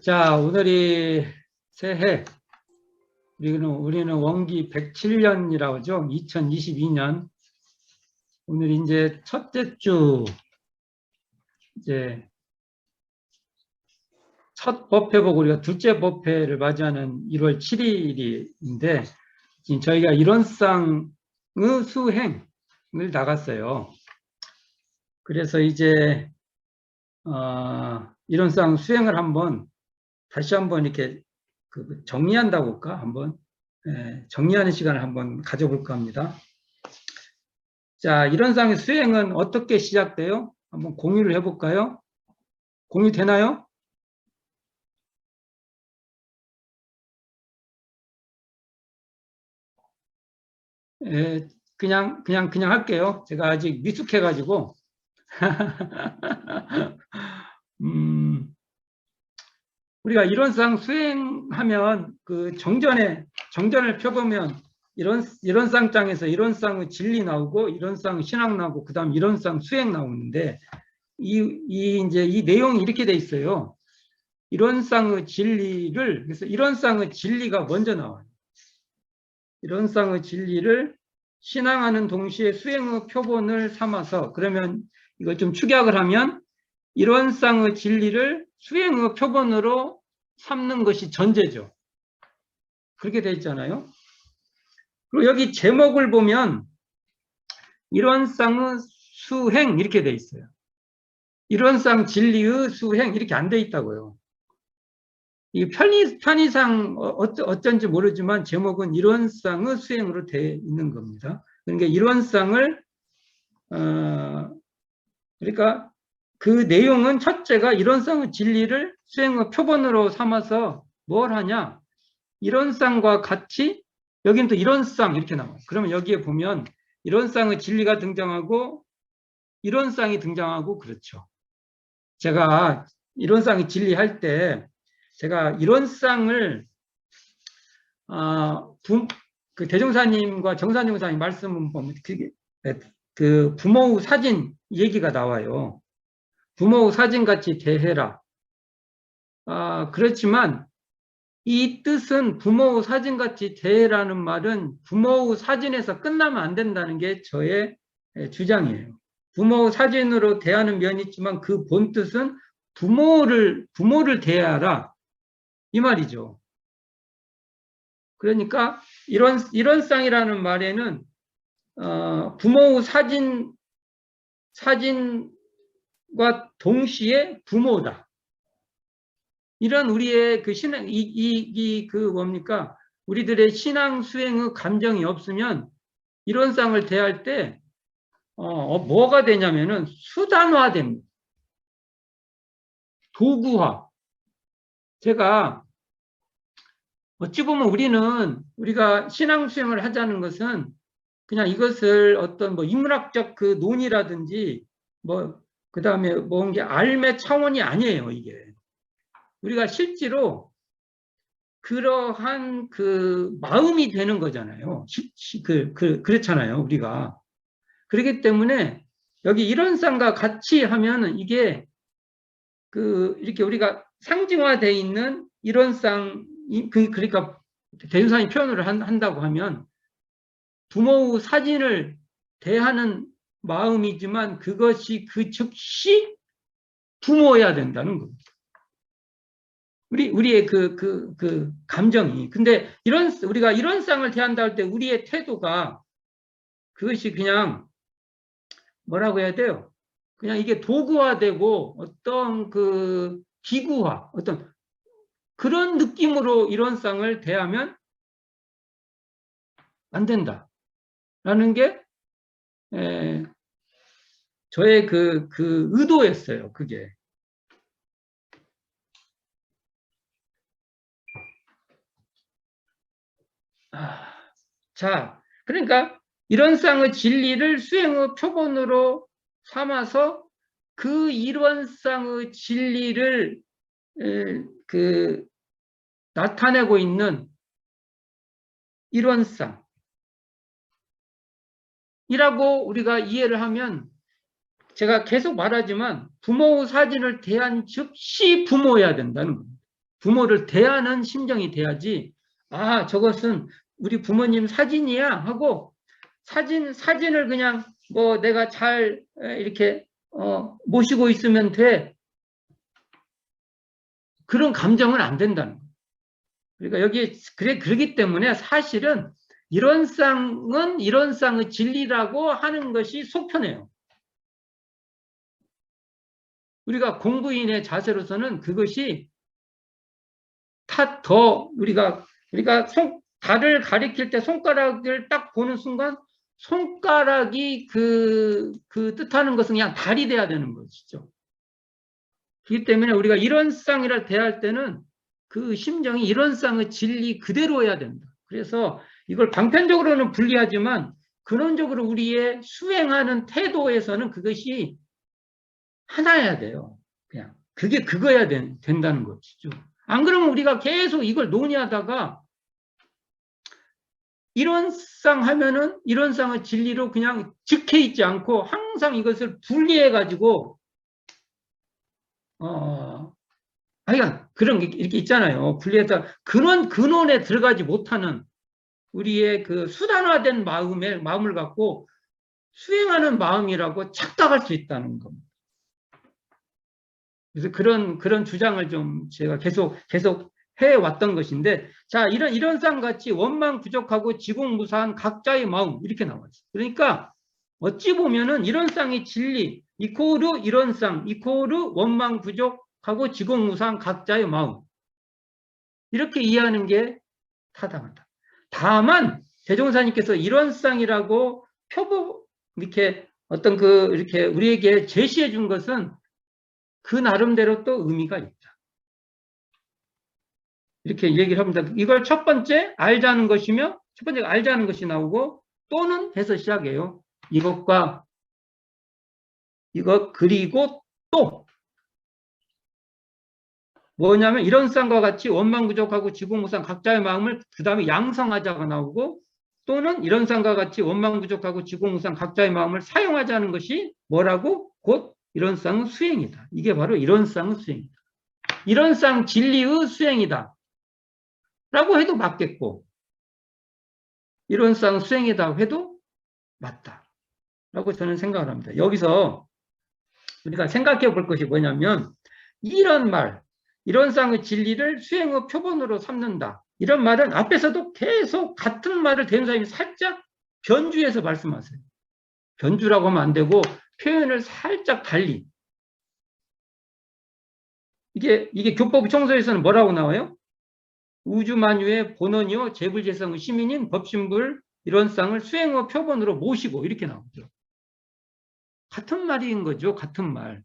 자, 오늘이 새해. 우리는 원기 107년이라고 하죠. 2022년. 오늘 이제 첫째 주, 이제 첫 법회보고 우리가 둘째 법회를 맞이하는 1월 7일인데, 지금 저희가 이론상의 수행을 나갔어요. 그래서 이제, 이론상 수행을 다시 한번 이렇게 정리한다고 할까? 한번 정리하는 시간을 한번 가져볼까 합니다. 자, 이론상의 수행은 어떻게 시작돼요? 한번 공유를 해볼까요? 공유되나요? 그냥 할게요. 제가 아직 미숙해가지고. 우리가 이론상 수행하면 그 정전을 펴보면 이론상장에서 이론상의 진리 나오고 이론상 신앙 나오고 그다음 이론상 수행 나오는데 이 내용이 이렇게 돼 있어요. 이론상의 진리를 그래서 이론상의 진리가 먼저 나와요. 이론상의 진리를 신앙하는 동시에 수행의 표본을 삼아서 그러면 이걸 좀 축약을 하면 이론상의 진리를 수행의 표본으로 삼는 것이 전제죠. 그렇게 돼 있잖아요. 그리고 여기 제목을 보면 이론상의 수행 이렇게 돼 있어요. 이론상 진리의 수행 이렇게 안 돼 있다고요. 이 편의상 어쩐지 모르지만 제목은 이론상의 수행으로 돼 있는 겁니다. 그러니까 이론상을 그러니까 그 내용은 첫째가 이론상의 진리를 수행의 표본으로 삼아서 뭘 하냐? 이론상과 같이 여기는 또 이론상 이렇게 나와요. 그러면 여기에 보면 이론상의 진리가 등장하고 이론상이 등장하고 그렇죠. 제가 이론상의 진리 할 때 제가 이론상을 그 대종사님과 정산정사님 말씀을 보면 그 부모의 사진 얘기가 나와요. 부모의 사진같이 대해라. 그렇지만 이 뜻은 부모의 사진같이 대해라는 말은 부모의 사진에서 끝나면 안 된다는 게 저의 주장이에요. 부모의 사진으로 대하는 면이 있지만 그 본 뜻은 부모를 대하라 이 말이죠. 그러니까 이론상이라는 말에는 부모의 사진과 동시에 부모다. 이런 우리의 그 신앙, 뭡니까? 우리들의 신앙 수행의 감정이 없으면 이론상을 대할 때, 뭐가 되냐면은 수단화됩니다. 도구화. 제가, 어찌 보면 우리가 신앙 수행을 하자는 것은 그냥 이것을 어떤 인문학적 그 논의라든지 그 다음에 뭔게 알매 차원이 아니에요, 이게. 우리가 실제로 그러한 그 마음이 되는 거잖아요. 그렇잖아요, 우리가. 그렇기 때문에 여기 이론상과 같이 하면은 이게 이렇게 우리가 상징화되어 있는 이론상, 그러니까 대조사님 표현을 한다고 하면 부모의 사진을 대하는 마음이지만 그것이 그 즉시 부모여야 된다는 겁니다. 우리의 그 감정이. 근데 우리가 이론상을 대한다 할 때 우리의 태도가 그것이 그냥 뭐라고 해야 돼요? 그냥 이게 도구화되고 어떤 그 기구화, 어떤 그런 느낌으로 이론상을 대하면 안 된다라는 게 저의 그 의도였어요. 그게. 자, 그러니까 이론상의 진리를 수행의 표본으로 삼아서 그 이론상의 진리를 나타내고 있는 이론상이라고 우리가 이해를 하면 제가 계속 말하지만 부모의 사진을 대한 즉시 부모여야 된다는 겁니다. 부모를 대하는 심정이 돼야지, 아, 저것은 우리 부모님 사진이야 하고 사진을 그냥 뭐 내가 잘 이렇게 모시고 있으면 돼. 그런 감정은 안 된다는 거예요. 그러니까 여기 그러기 때문에 사실은 이런 쌍의 진리라고 하는 것이 속편해요. 우리가 공부인의 자세로서는 그것이 우리가 달을 가리킬 때 손가락을 딱 보는 순간 손가락이 그 뜻하는 것은 그냥 달이 돼야 되는 것이죠. 그렇기 때문에 우리가 이런 쌍이라 대할 때는 그 심정이 이런 쌍의 진리 그대로여야 된다. 그래서 이걸 방편적으로는 분리하지만 근원적으로 우리의 수행하는 태도에서는 그것이 하나여야 돼요. 그냥 그게 그거야 된다는 것이죠. 안 그러면 우리가 계속 이걸 논의하다가 이런 쌍 하면은 이런 쌍의 진리로 그냥 직해 있지 않고 항상 이것을 분리해 가지고 하여간 그런 게 이렇게 있잖아요. 분리해서 근원에 들어가지 못하는 우리의 그 수단화된 마음을 갖고 수행하는 마음이라고 착각할 수 있다는 겁니다. 그래서 그런 주장을 좀 제가 계속 해왔던 것인데, 자, 이런 쌍같이 원망 부족하고 지공무사한 각자의 마음, 이렇게 나와요. 그러니까, 어찌 보면은 이런 쌍의 진리, 이코르 이런 쌍, 이코르 원망 부족하고 지공무사한 각자의 마음. 이렇게 이해하는 게 타당하다. 다만, 대종사님께서 이런 쌍이라고 이렇게 이렇게 우리에게 제시해 준 것은 그 나름대로 또 의미가 있다. 이렇게 얘기를 합니다. 이걸 첫 번째 알자는 것이며, 첫 번째 알자는 것이 나오고, 또는 해서 시작해요. 이것 그리고 또 뭐냐면 이런 쌍과 같이 원망부족하고 지공무상 각자의 마음을 그 다음에 양성하자가 나오고, 또는 이런 쌍과 같이 원망부족하고 지공무상 각자의 마음을 사용하자는 것이 뭐라고? 곧 이런 쌍은 수행이다. 이게 바로 이런 쌍은 수행이다. 이런 쌍 진리의 수행이다 라고 해도 맞겠고, 이런 쌍 수행이다 해도 맞다 라고 저는 생각을 합니다. 여기서 우리가 생각해 볼 것이 뭐냐면, 이런 쌍의 진리를 수행의 표본으로 삼는다. 이런 말은 앞에서도 계속 같은 말을 대운사님이 살짝 변주해서 말씀하세요. 변주라고 하면 안 되고 표현을 살짝 달리. 이게 교법 총서에서는 뭐라고 나와요? 우주만유의 본원이요 재불재성의 시민인 법신불 이런 쌍을 수행의 표본으로 모시고 이렇게 나오죠. 같은 말인 거죠. 같은 말.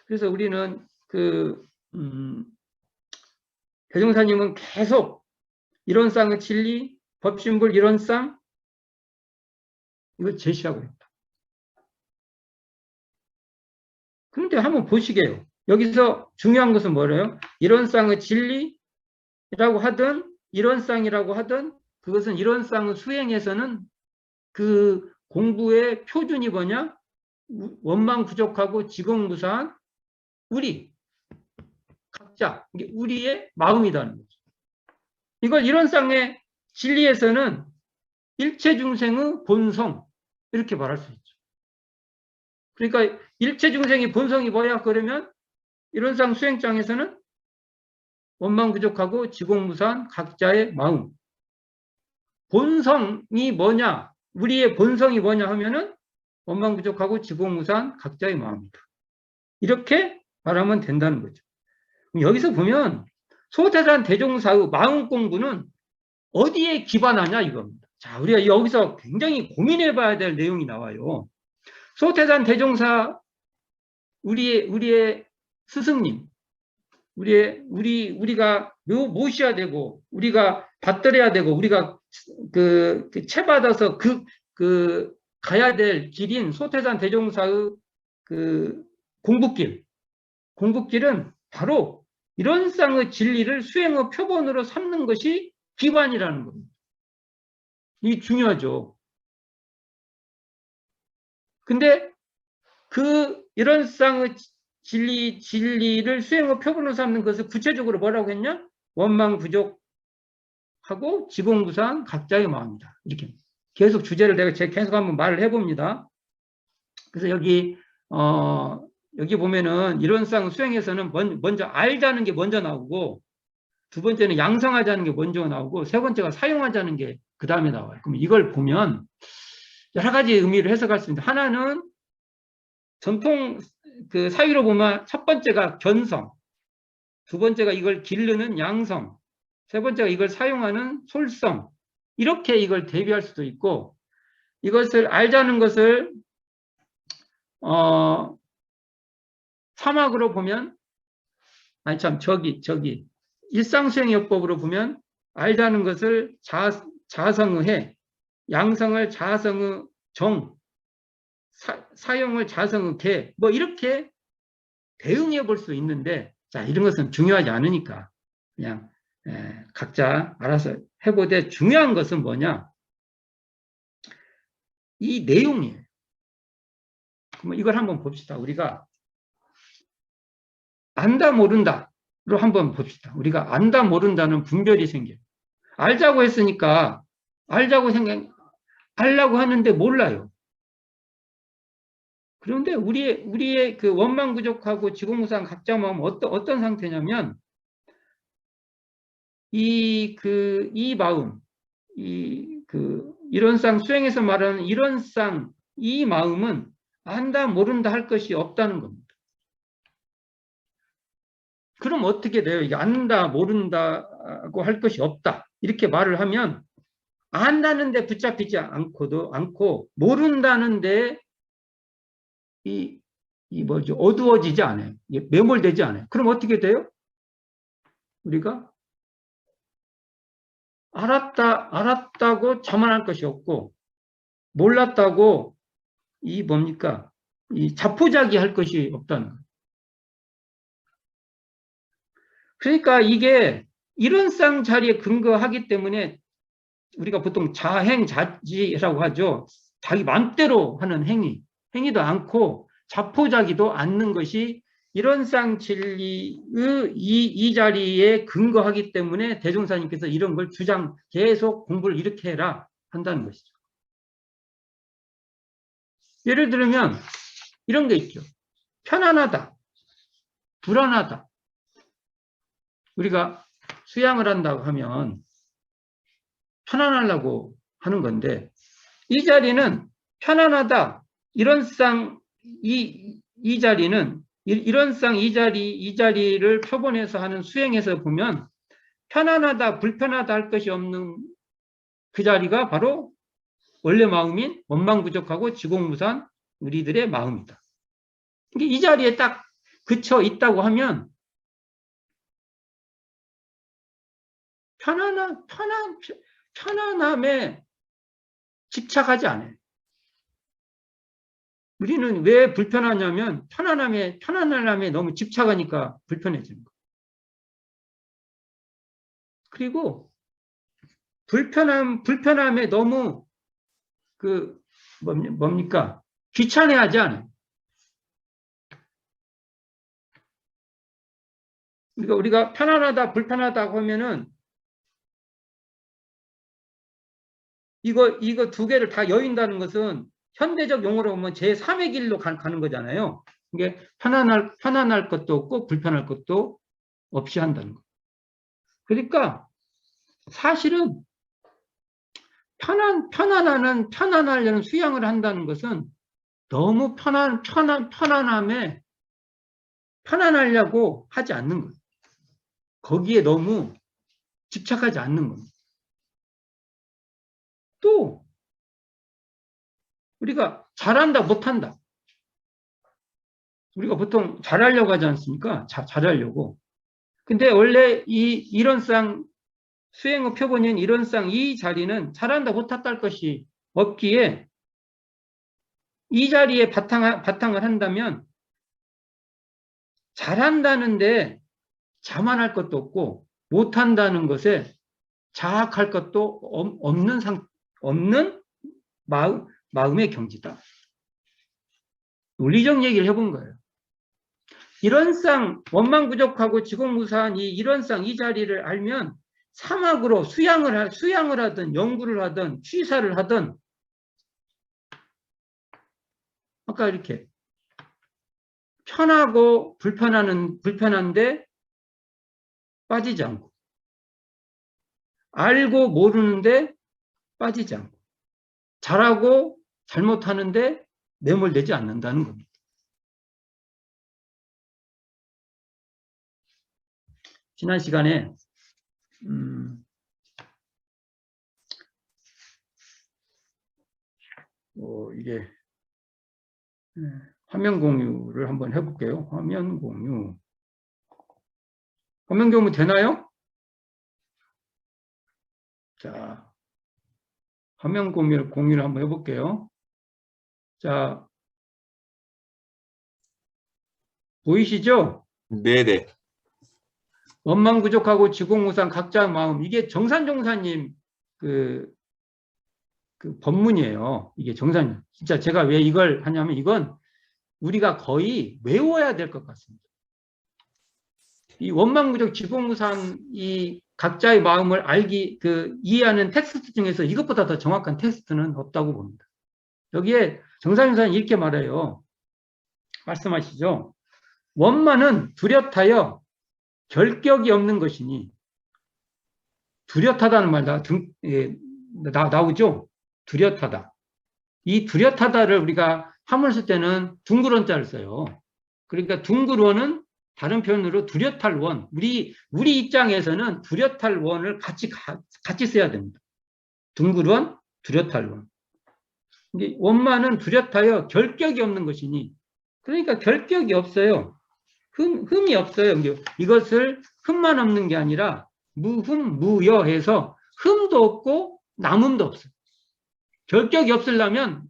그래서 우리는 대종사님은 계속 이런 쌍의 진리, 법신불 이런 쌍 이걸 제시하고 있다. 그런데 한번 보시게요. 여기서 중요한 것은 뭐래요? 이런 쌍의 진리라고 하든 이런 쌍이라고 하든 그것은 이런 쌍의 수행에서는 그 공부의 표준이 뭐냐? 원망 부족하고 지공무사한 우리 각자 이게 우리의 마음이라는 거죠. 이걸 이런 쌍의 진리에서는 일체 중생의 본성 이렇게 말할 수 있죠. 그러니까 일체 중생의 본성이 뭐야? 그러면 이런 쌍 수행장에서는 원망 부족하고 지공무사한 각자의 마음. 본성이 뭐냐? 우리의 본성이 뭐냐 하면은 원망 부족하고 지공무사한 각자의 마음이다. 이렇게 말하면 된다는 거죠. 여기서 보면 소태산 대종사의 마음 공부는 어디에 기반하냐 이겁니다. 자, 우리가 여기서 굉장히 고민해 봐야 될 내용이 나와요. 소태산 대종사 우리의 스승님, 우리가 모셔야 되고 우리가 받들어야 되고 우리가 채 받아서 가야 될 길인 소태산 대종사의 공부길은 바로 이런 쌍의 진리를 수행의 표본으로 삼는 것이 기반이라는 겁니다. 이게 중요하죠. 근데 이런 쌍의 진리를 수행의 표본으로 삼는 것을 구체적으로 뭐라고 했냐? 원망 부족하고 지공부상 각자의 마음이다. 이렇게 계속 주제를 내가 계속 한번 말을 해봅니다. 그래서 여기 보면은 이론상 수행에서는 먼저 알자는 게 먼저 나오고, 두 번째는 양성하자는 게 먼저 나오고, 세 번째가 사용하자는 게 그 다음에 나와요. 그럼 이걸 보면 여러 가지 의미를 해석할 수 있는데, 하나는 전통 그 사유로 보면 첫 번째가 견성, 두 번째가 이걸 기르는 양성, 세 번째가 이걸 사용하는 솔성, 이렇게 이걸 대비할 수도 있고, 이것을 알자는 것을 사막으로 보면, 일상수행요법으로 보면 알자는 것을 자성의 양성을 자성의 정, 사용을 자성의 개, 뭐 이렇게 대응해 볼 수 있는데, 자, 이런 것은 중요하지 않으니까 그냥 각자 알아서 해보되, 중요한 것은 뭐냐? 이 내용이에요. 그럼 이걸 한번 봅시다. 우리가 안다 모른다로 한번 봅시다. 우리가 안다 모른다는 분별이 생겨요. 알자고 했으니까 알라고 하는데 몰라요. 그런데 우리의 그 원망 부족하고 지공무상 각자 마음 어떤 상태냐면, 이 마음, 이론상 수행에서 말하는 이론상 이 마음은 안다 모른다 할 것이 없다는 겁니다. 그럼 어떻게 돼요? 이게 안다 모른다고 할 것이 없다 이렇게 말을 하면, 안다는데 붙잡히지 않고 모른다는데 어두워지지 않아요. 매몰되지 않아요. 그럼 어떻게 돼요? 우리가 알았다고 자만할 것이 없고, 몰랐다고 이 자포자기 할 것이 없다는 거예요. 그러니까 이게 이론상 자리에 근거하기 때문에 우리가 보통 자행자지라고 하죠. 자기 맘대로 하는 행위도 않고 자포자기도 않는 것이 이론상 진리의 이 자리에 근거하기 때문에 대종사님께서 이런 걸 계속 공부를 이렇게 해라 한다는 것이죠. 예를 들면 이런 게 있죠. 편안하다, 불안하다. 우리가 수양을 한다고 하면 편안하려고 하는 건데, 이 자리는 편안하다, 이론상 이 자리는 이론상 이 자리를 표본해서 하는 수행에서 보면 편안하다, 불편하다 할 것이 없는 그 자리가 바로 원래 마음인 원망부족하고 지공무산 우리들의 마음이다. 이 자리에 딱 그쳐 있다고 하면 편안함에 집착하지 않아요. 우리는 왜 불편하냐면 편안함에 너무 집착하니까 불편해지는 거예요. 그리고 불편함에 너무 귀찮아하지 않아요. 그러니까 우리가 편안하다, 불편하다고 하면은 이거 두 개를 다 여인다는 것은 현대적 용어로 보면 제3의 길로 가는 거잖아요. 이게 편안할 것도 없고 불편할 것도 없이 한다는 거. 그러니까 사실은 편안하려는 수양을 한다는 것은 너무 편안함에 편안하려고 하지 않는 거예요. 거기에 너무 집착하지 않는 겁니다. 또 우리가 잘한다 못한다, 우리가 보통 잘하려고 하지 않습니까? 잘하려고. 근데 원래 이 이론상 수행의 표본인 이론상 이 자리는 잘한다 못한다 할 것이 없기에, 이 자리에 바탕을 한다면 잘한다는데 자만할 것도 없고 못한다는 것에 자학할 것도 없는 마음의 경지다. 논리적 얘기를 해본 거예요. 이런 쌍, 원망 부족하고 지공무사한 이런 쌍, 이 자리를 알면 사막으로 수양을 하든 연구를 하든 취사를 하든 아까 이렇게 편하고 불편한데 빠지지 않고 알고 모르는데 빠지지 않고 잘하고 잘못하는데 매몰되지 않는다는 겁니다. 지난 시간에 이게 화면 공유를 한번 해볼게요. 화면 공유 되나요? 자, 화면 공유를 한번 해볼게요. 자, 보이시죠? 네네. 원망 부족하고 지공무상 각자 마음, 이게 정산종사님 그 법문이에요. 이게 정산. 진짜 제가 왜 이걸 하냐면 이건 우리가 거의 외워야 될 것 같습니다. 이 원망 부족 지공무상 이 각자의 마음을 이해하는 텍스트 중에서 이것보다 더 정확한 텍스트는 없다고 봅니다. 여기에 정산종사님 이렇게 말씀하시죠. 원만은 뚜렷하여 결격이 없는 것이니, 뚜렷하다는 말 나오죠? 뚜렷하다. 이 뚜렷하다를 우리가 함을 쓸 때는 둥그런자를 써요. 그러니까 둥그런은 다른 표현으로 뚜렷할 원. 우리 입장에서는 뚜렷할 원을 같이 써야 됩니다. 둥그런, 뚜렷할 원. 원만은 뚜렷하여 결격이 없는 것이니, 그러니까 결격이 없어요. 흠이 없어요. 이것을 흠만 없는 게 아니라 무흠, 무여해서 흠도 없고 남음도 없어요. 결격이 없으려면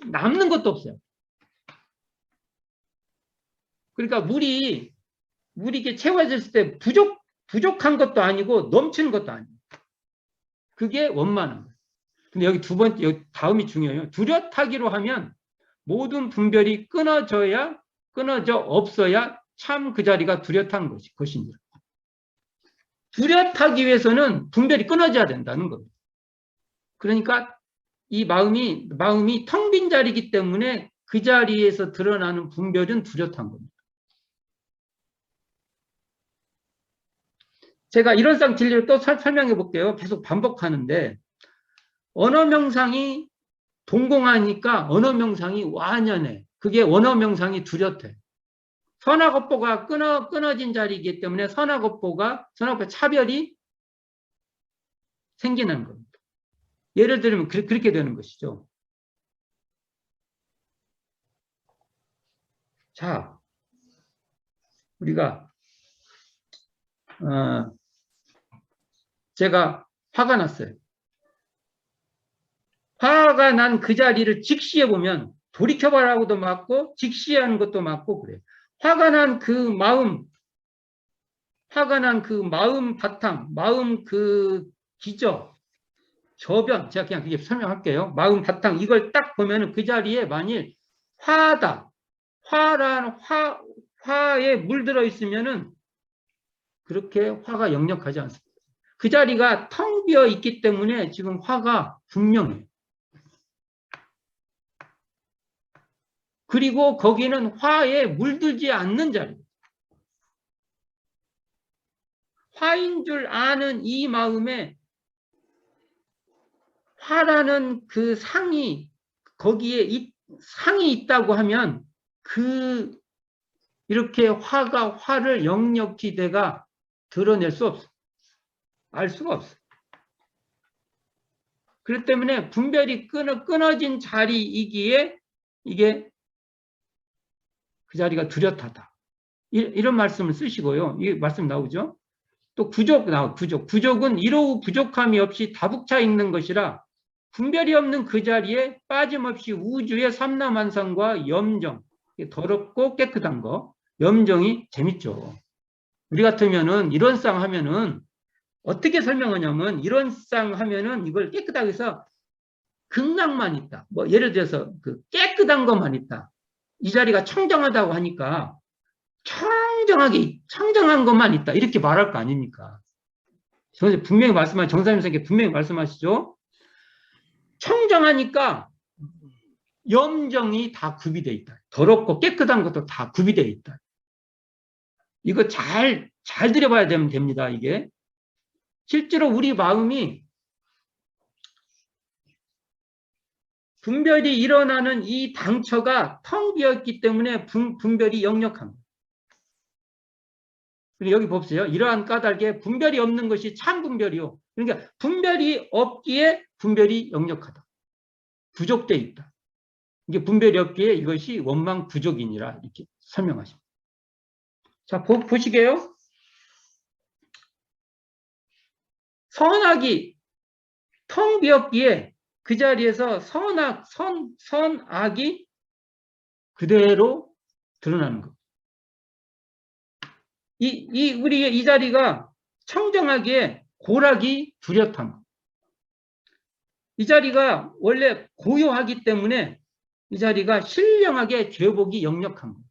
남는 것도 없어요. 그러니까 물이 이렇게 채워졌을 때 부족한 것도 아니고 넘치는 것도 아니에요. 그게 원만한 거예요. 근데 여기 여기 다음이 중요해요. 뚜렷하기로 하면 모든 분별이 끊어져 없어야 참 그 자리가 뚜렷한 것입니다. 뚜렷하기 위해서는 분별이 끊어져야 된다는 겁니다. 그러니까 이 마음이 텅 빈 자리이기 때문에 그 자리에서 드러나는 분별은 뚜렷한 겁니다. 제가 이런 쌍 진리를 또 설명해 볼게요. 계속 반복하는데 언어명상이 동공하니까 언어명상이 완연해. 그게 언어명상이 뚜렷해. 선악업보가 끊어진 자리이기 때문에 선악업보가 차별이 생기는 겁니다. 예를 들면 그렇게 되는 것이죠. 자, 우리가 제가 화가 났어요. 화가 난 그 자리를 직시해 보면 돌이켜봐라고도 맞고 직시하는 것도 맞고 그래요. 화가 난 그 마음 바탕, 마음 그 기저, 저변, 제가 그냥 그게 설명할게요. 마음 바탕, 이걸 딱 보면은 그 자리에 만일 화에 물들어 있으면은 그렇게 화가 역력하지 않습니다. 그 자리가 텅 비어 있기 때문에 지금 화가 분명해요. 그리고 거기는 화에 물들지 않는 자리. 화인 줄 아는 이 마음에 화라는 그 상이 거기에 상이 있다고 하면 이렇게 화를 역력히 내가 드러낼 수 없어. 알 수가 없어. 그렇기 때문에 분별이 끊어진 자리이기에 이게 그 자리가 뚜렷하다. 이런 말씀을 쓰시고요. 이 말씀 나오죠. 또 부족은 이로우 부족함이 없이 다북차 있는 것이라 분별이 없는 그 자리에 빠짐없이 우주의 삼라만상과 염정, 더럽고 깨끗한 거, 염정이 재밌죠. 우리 같으면은 이런 쌍 하면은 어떻게 설명하냐면 이런 쌍 하면은 이걸 깨끗하게 해서 극락만 있다. 예를 들어서 그 깨끗한 것만 있다. 이 자리가 청정하다고 하니까 청정한 것만 있다. 이렇게 말할 거 아닙니까? 분명히 정사님 선생님께 분명히 말씀하시죠. 청정하니까 염정이 다 구비되어 있다. 더럽고 깨끗한 것도 다 구비되어 있다. 이거 잘 들여봐야 됩니다. 이게. 실제로 우리 마음이 분별이 일어나는 이 당처가 텅 비었기 때문에 분별이 역력합니다. 여기 보세요. 이러한 까닭에 분별이 없는 것이 참 분별이요. 그러니까 분별이 없기에 분별이 역력하다. 부족되어 있다. 이게 분별이 없기에 이것이 원망 부족이니라 이렇게 설명하십니다. 자, 보시게요. 선악이 텅 비었기에 그 자리에서 선악이 그대로 드러나는 것. 우리의 이 자리가 청정하기에 고락이 뚜렷함. 이 자리가 원래 고요하기 때문에 이 자리가 신령하게 죄복이 역력한 거예요.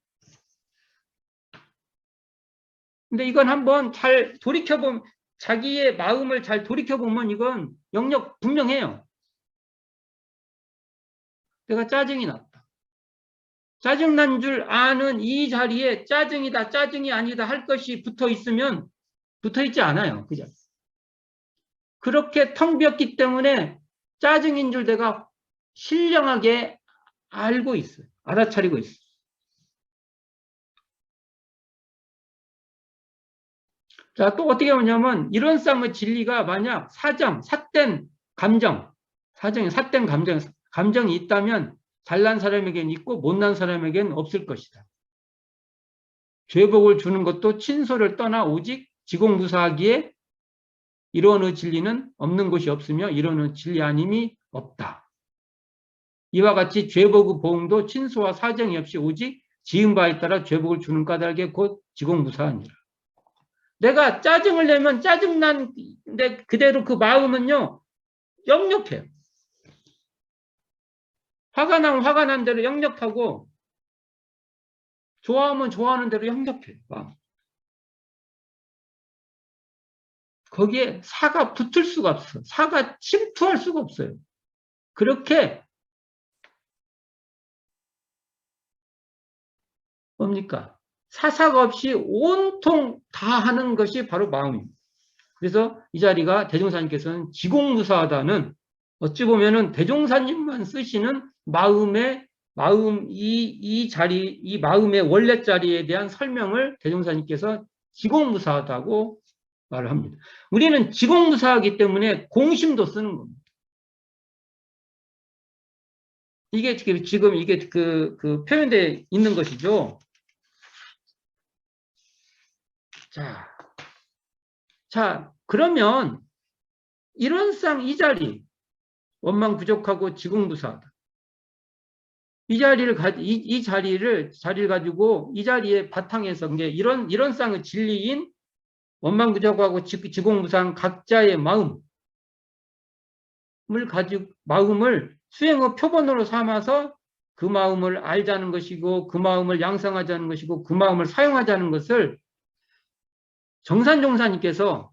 근데 이건 한번 잘 돌이켜보면, 자기의 마음을 잘 돌이켜보면 이건 역력 분명해요. 내가 짜증이 났다. 짜증난 줄 아는 이 자리에 짜증이다, 짜증이 아니다 할 것이 붙어 있으면 붙어 있지 않아요. 그죠? 그렇게 텅 비었기 때문에 짜증인 줄 내가 신령하게 알고 있어요. 알아차리고 있어요. 자, 또 어떻게 보냐면, 이런 쌍의 진리가 만약 삿된 감정이 있다면, 잘난 사람에겐 있고, 못난 사람에겐 없을 것이다. 죄복을 주는 것도 친소를 떠나 오직 지공무사하기에 이런 진리는 없는 것이 없으며, 이런 진리 아님이 없다. 이와 같이 죄복의 보응도 친소와 사정이 없이 오직 지은 바에 따라 죄복을 주는 까닭에 곧 지공무사하니라. 내가 짜증을 내면 짜증난 그대로 그 마음은요, 역력해요. 화가 나면 화가 난 대로 역력하고, 좋아하면 좋아하는 대로 역력해요. 거기에 사가 붙을 수가 없어. 사가 침투할 수가 없어요. 그렇게 뭡니까? 사사가 없이 온통 다 하는 것이 바로 마음입니다. 그래서 이 자리가 대종사님께서는 지공무사하다는, 어찌 보면은 대종사님만 쓰시는 이 마음의 원래 자리에 대한 설명을 대종사님께서 지공무사하다고 말을 합니다. 우리는 지공무사하기 때문에 공심도 쓰는 겁니다. 이게 지금 이게 그 표현되어 있는 것이죠. 자, 그러면 이런 이 자리, 원망 부족하고 지공무사하다. 이 자리를 가지고 이 자리의 바탕에서 이제 이런 쌍의 진리인 원망 부족하고 지공무사한 각자의 마음을 수행의 표본으로 삼아서 그 마음을 알자는 것이고, 그 마음을 양성하자는 것이고, 그 마음을 사용하자는 것을 정산종사님께서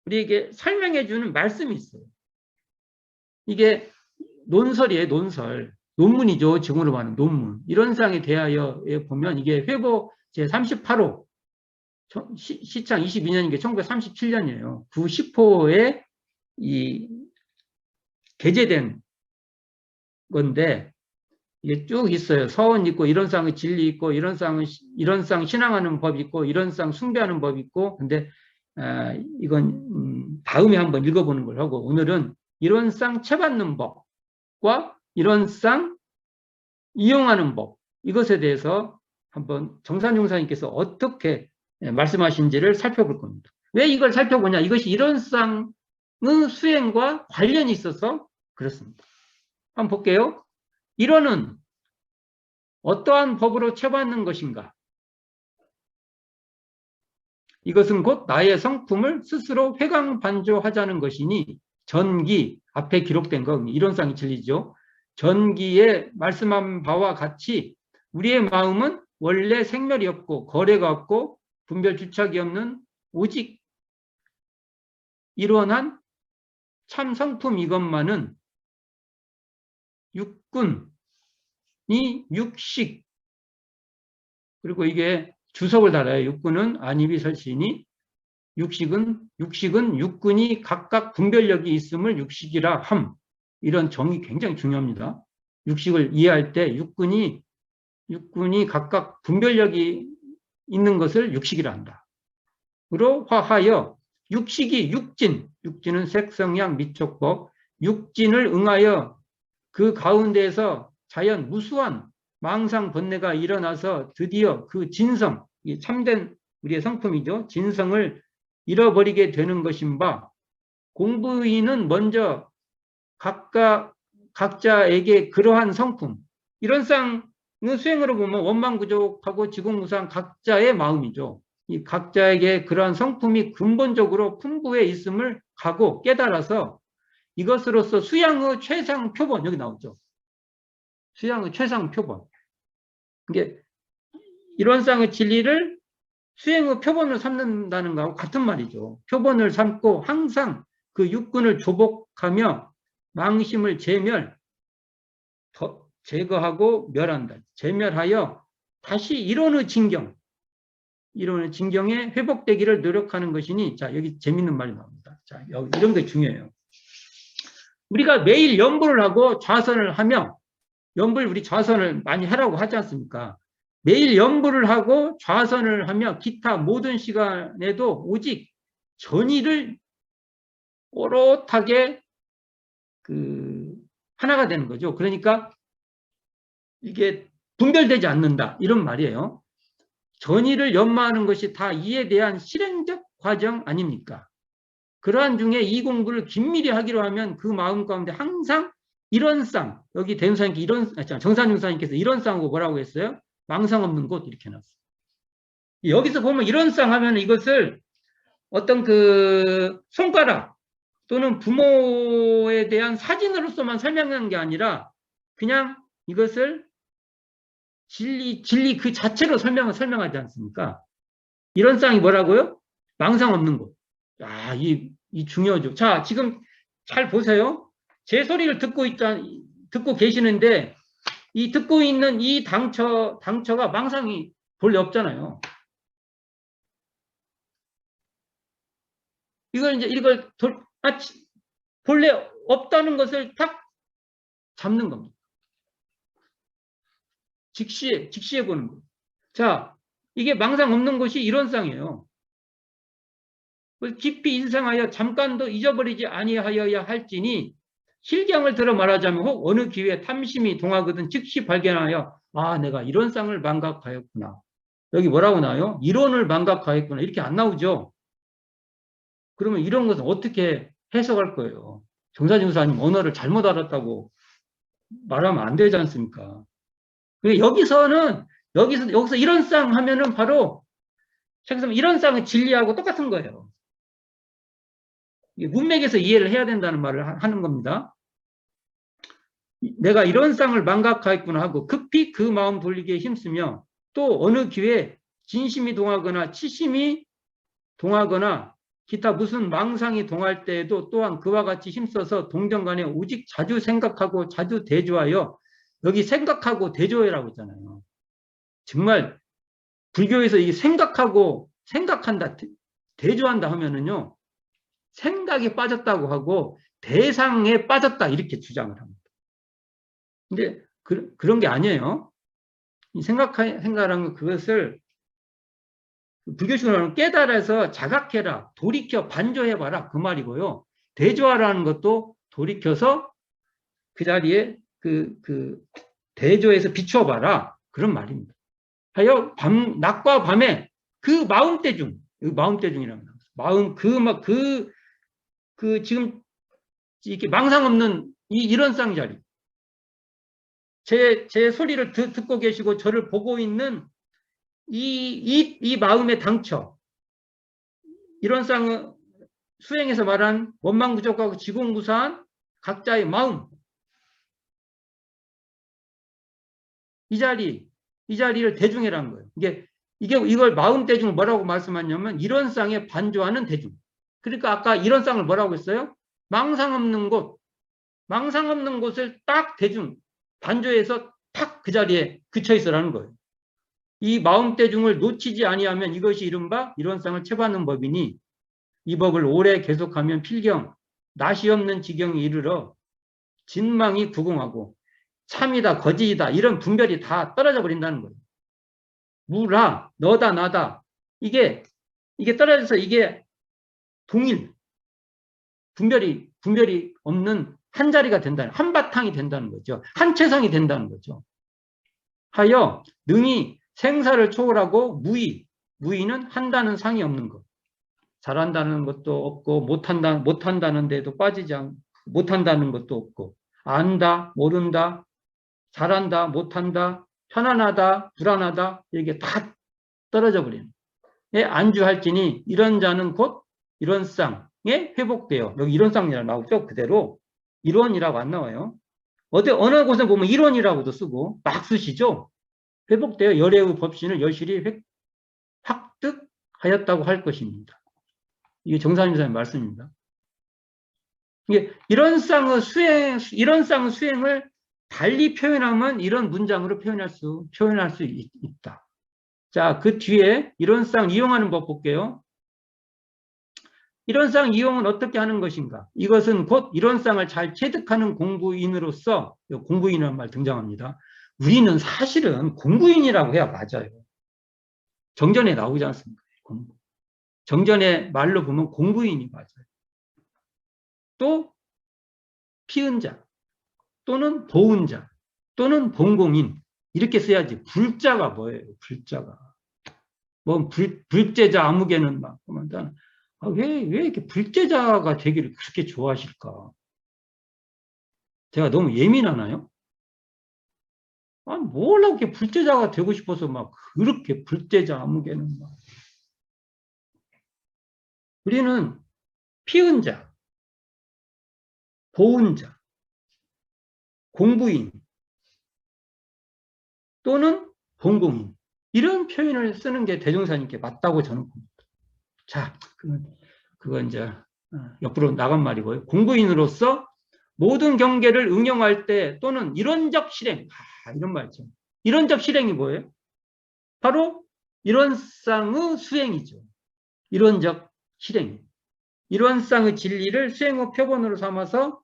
우리에게 설명해 주는 말씀이 있어요. 이게 논설이에요, 논문이죠. 지금으로 말하는 논문. 이런 상에 대하여 보면 이게 회보 제38호, 시창 22년인 게 1937년이에요. 그 10호에 게재된 건데, 이게 쭉 있어요. 서원 있고, 이런 쌍의 진리 있고, 이런 쌍 신앙하는 법 있고, 이런 쌍 숭배하는 법 있고, 근데, 이건, 다음에 한번 읽어보는 걸 하고, 오늘은 이런 쌍 채받는 법과 이런 쌍 이용하는 법, 이것에 대해서 한번 정산용사님께서 어떻게 말씀하신지를 살펴볼 겁니다. 왜 이걸 살펴보냐? 이것이 이런 쌍의 수행과 관련이 있어서 그렇습니다. 한번 볼게요. 이론은 어떠한 법으로 채받는 것인가? 이것은 곧 나의 성품을 스스로 회강반조하자는 것이니, 전기, 앞에 기록된 거, 이론상의 진리죠. 전기에 말씀한 바와 같이 우리의 마음은 원래 생멸이 없고 거래가 없고 분별 주착이 없는 오직 일원한 참 성품 이것만은 육군이 육식, 그리고 이게 주석을 달아요. 육군은 안입이 설시니 육식은 육군이 각각 분별력이 있음을 육식이라 함. 이런 정의 굉장히 중요합니다. 육식을 이해할 때 육군이 각각 분별력이 있는 것을 육식이라 한다. 으로 화하여 육식이 육진은 색성향 미촉법, 육진을 응하여 그 가운데에서 자연 무수한 망상 번뇌가 일어나서 드디어 그 진성, 참된 우리의 성품이죠. 진성을 잃어버리게 되는 것인바, 공부인은 먼저 각자에게 그러한 성품, 이런 쌍의 수행으로 보면 원망부족하고 지공무상 각자의 마음이죠. 이 각자에게 그러한 성품이 근본적으로 풍부해 있음을 가고 깨달아서 이것으로서 수양의 최상 표본, 여기 나오죠. 수양의 최상 표본. 이게 이런 쌍의 진리를 수행의 표본을 삼는다는 것하고 같은 말이죠. 표본을 삼고 항상 그 육군을 조복하며 망심을 제거하고 멸한다. 제멸하여 다시 이론의 진경에 회복되기를 노력하는 것이니, 자, 여기 재밌는 말이 나옵니다. 자, 이런 게 중요해요. 우리가 매일 연불을 하고 좌선을 하며, 우리 좌선을 많이 하라고 하지 않습니까? 매일 연불을 하고 좌선을 하며 기타 모든 시간에도 오직 전의를 오롯하게 하나가 되는 거죠. 그러니까 이게 분별되지 않는다, 이런 말이에요. 전의를 연마하는 것이 다 이에 대한 실행적 과정 아닙니까? 그러한 중에 이 공부를 긴밀히 하기로 하면 그 마음 가운데 항상 이런 쌍, 여기 대운사님께서 정산중사님께서 이런 쌍하고 뭐라고 했어요? 망상 없는 곳, 이렇게 해놨어요. 여기서 보면 이런 쌍 하면 이것을 어떤 손가락 또는 부모에 대한 사진으로서만 설명하는 게 아니라 그냥 이것을 진리 그 자체로 설명하지 않습니까? 이런 쌍이 뭐라고요? 망상 없는 곳. 야, 이 중요하죠. 자, 지금 잘 보세요. 제 소리를 듣고 계시는데, 이 듣고 있는 이 당처가 망상이 본래 없잖아요. 이걸 본래 없다는 것을 딱 잡는 겁니다. 직시해 보는 거예요. 자, 이게 망상 없는 것이 이런 쌍이에요. 깊이 인상하여 잠깐도 잊어버리지 아니하여야 할지니, 실경을 들어 말하자면 혹 어느 기회에 탐심이 동하거든 즉시 발견하여, 아, 내가 이런 쌍을 망각하였구나. 여기 뭐라고 나와요? 이론을 망각하였구나. 이렇게 안 나오죠. 그러면 이런 것은 어떻게 해석할 거예요? 정사증사님 언어를 잘못 알았다고 말하면 안 되지 않습니까? 여기서 이런 쌍 하면은 바로 이런 쌍의 진리하고 똑같은 거예요. 문맥에서 이해를 해야 된다는 말을 하는 겁니다. 내가 이런 쌍을 망각하였구나 하고 급히 그 마음 돌리기에 힘쓰며, 또 어느 기회에 진심이 동하거나 치심이 동하거나 기타 무슨 망상이 동할 때에도 또한 그와 같이 힘써서 동정간에 오직 자주 생각하고 자주 대조하여, 여기 생각하고 대조해라고 했잖아요. 정말 불교에서 이 생각한다, 대조한다 하면은요, 생각에 빠졌다고 하고 대상에 빠졌다, 이렇게 주장을 합니다. 근데 그런 게 아니에요. 이 생각하는 그것을 불교식으로는 깨달아서 자각해라, 돌이켜 반조해봐라, 그 말이고요. 대조하라는 것도 돌이켜서 그 자리에 대조해서 비추어봐라, 그런 말입니다. 하여 낮과 밤에 그 마음대중, 마음대중이라고 합니다. 지금 이렇게 망상 없는 이런 쌍자리, 제 소리를 듣고 계시고 저를 보고 있는 이 마음의 당처, 이런 쌍은 수행에서 말한 원망부족하고 지공무사한 각자의 마음, 이 자리, 이 자리를 대중이라는 거예요. 이걸 마음 대중을 뭐라고 말씀하냐면 이런 쌍에 반조하는 대중. 그러니까 아까 이런 쌍을 뭐라고 했어요? 망상 없는 곳을 딱 대중, 반조해서 딱 그 자리에 그쳐 있으라는 거예요. 이 마음 대중을 놓치지 아니하면 이것이 이른바 이런 쌍을 채받는 법이니 이 법을 오래 계속하면 필경, 낯이 없는 지경에 이르러 진망이 구궁하고 참이다 거짓이다 이런 분별이 다 떨어져 버린다는 거예요. 무라, 너다 나다 이게 떨어져서 이게 동일 분별이 없는 한 자리가 된다는, 한바탕이 된다는 거죠. 한체성이 된다는 거죠. 하여 능히 생사를 초월하고 무의는 한다는 상이 없는 것. 잘한다는 것도 없고 못한다는 데도 빠지지 않고 못한다는 것도 없고 안다 모른다 잘한다 못한다 편안하다 불안하다 이게 다 떨어져 버리는 안주할지니 이런 자는 곧 이런 쌍에 회복돼요. 여기 이런 쌍이라고 나오죠. 그대로 이론이라고 안 나와요. 어느 곳에 보면 이론이라고도 쓰고 막 쓰시죠. 회복돼요. 열애의 법신을 여실히 획득하였다고 할 것입니다. 이게 정사님사의 말씀입니다. 이런 쌍의 수행을 달리 표현하면 이런 문장으로 표현할 수 있다. 자, 그 뒤에 이런 쌍 이용하는 법 볼게요. 이런 쌍 이용은 어떻게 하는 것인가? 이것은 곧 이런 쌍을 잘 체득하는 공부인으로서, 공부인이라는 말 등장합니다. 우리는 사실은 공부인이라고 해야 맞아요. 정전에 나오지 않습니까? 정전의 말로 보면 공부인이 맞아요. 또 피은 자 또는 보은 자 또는 본공인 이렇게 써야지. 불자가 뭐예요? 불자가 뭐 불제자 아무개는 막 왜 이렇게 불제자가 되기를 그렇게 좋아하실까? 제가 너무 예민하나요? 뭘로 이렇게 불제자가 되고 싶어서 막 그렇게 불제자 아무개는 막. 우리는 피은 자, 보은 자, 공부인 또는 본공인 이런 표현을 쓰는 게 대종사님께 맞다고 저는 봅니다. 자, 그건 이제 옆으로 나간 말이고요. 공부인으로서 모든 경계를 응용할 때 또는 이론적 실행, 이런 말이죠. 이론적 실행이 뭐예요? 바로 이론상의 수행이죠. 이론적 실행. 이론상의 진리를 수행의 표본으로 삼아서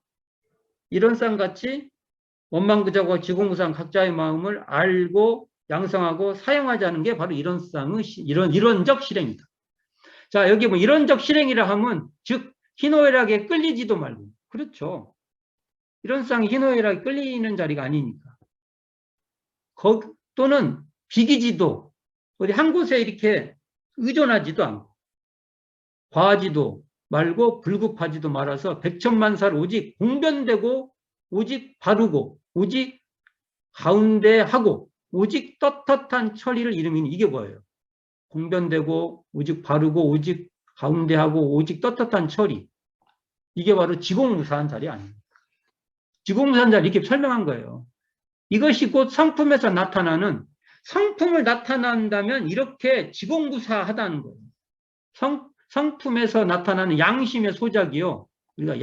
이론상같이 원망부자고 지공무상 각자의 마음을 알고 양성하고 사용하자는 게 바로 이론적 실행이다. 자, 여기 뭐 이론적 실행이라 하면 즉 희노애락에 끌리지도 말고 그렇죠. 이론상이 희노애락에 끌리는 자리가 아니니까. 또는 비기지도 어디 한 곳에 이렇게 의존하지도 않고 과하지도 말고 불급하지도 말아서 백천만사를 오직 공변되고 오직 바르고 오직 가운데하고 오직 떳떳한 처리를 이루면 이게 뭐예요? 공변되고 오직 바르고 오직 가운데하고 오직 떳떳한 처리. 이게 바로 지공무사한 자리 아닙니까? 지공무사한 자리 이렇게 설명한 거예요. 이것이 곧 성품에서 나타나는 성품을 나타난다면 이렇게 지공무사하다는 거예요. 성품에서 나타나는 양심의 소작이요. 우리가